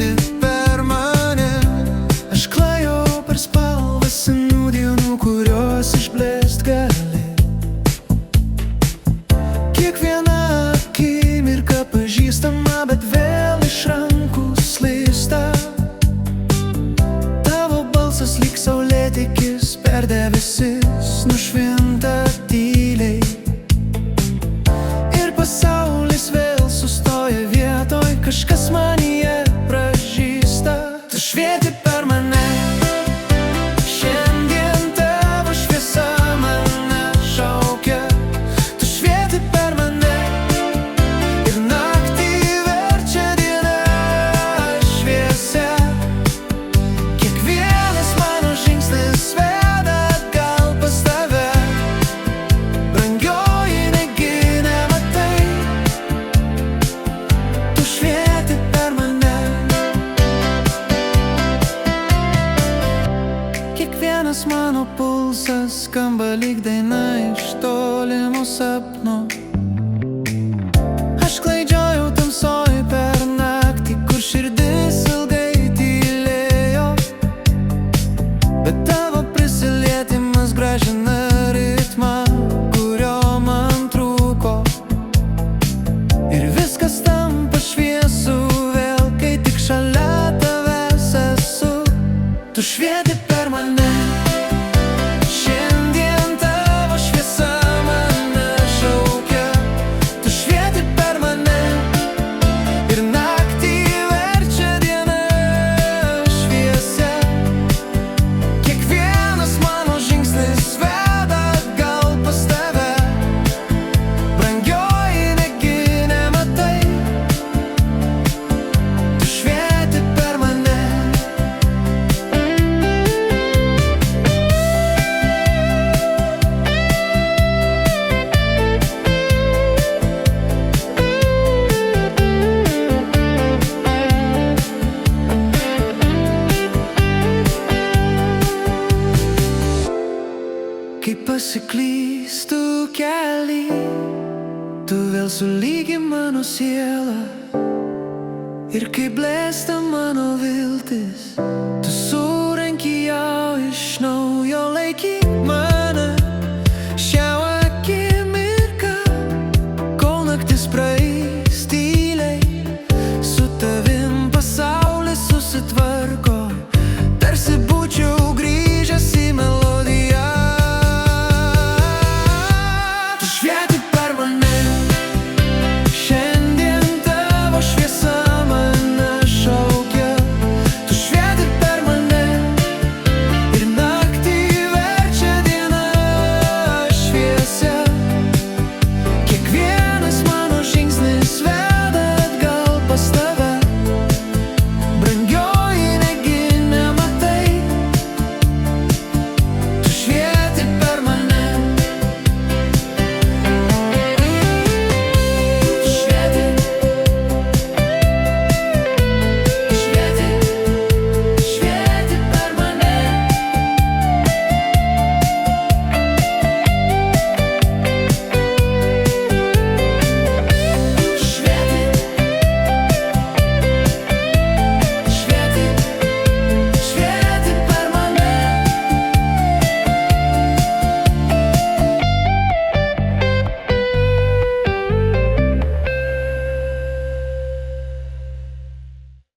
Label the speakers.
Speaker 1: švieti per mane. Aš klajau per spalvas senų dienų, kurios išblėst gali. Kiekviena akimirka pažįstama, bet vėl iš rankų slysta. Tavo balsas lyg saulėtekis per debesis nušvinta tyliai. Ir pasaulis vėl sustoja vietoj, kažkas manyje pražysta. Tu švieti per mane, šiandien tavo šviesa mane šaukia. Tu švieti per mane ir naktį verčia diena šviesia. Kiekvienas mano žingsnis veda atgal pas tave. Brangioji, negi nematai, tu švieti per mane. Kiekvienas mano pulsas skamba lyg daina iš tolimo sapno. Aš klaidžiojau tamsoj per naktį, kur širdis ilgai tylėjo. Bet tavo prisilietimas grąžina ritmą, kurio man trūko. Ir viskas tampa šviesu vėl, kai tik šalia tavęs esu. Tu švieti per mane, šiandien tavo šviesa mane šaukia. Tu švieti per mane ir naktį verčia diena šviesia. Kiekvienas mano žingsnis veda atgal pas tave. Brangioji, negi nematai, tu švieti per mane. Kai pasiklystu kely, tu vėl sulygi mano sielą. Ir kai blėsta mano viltis,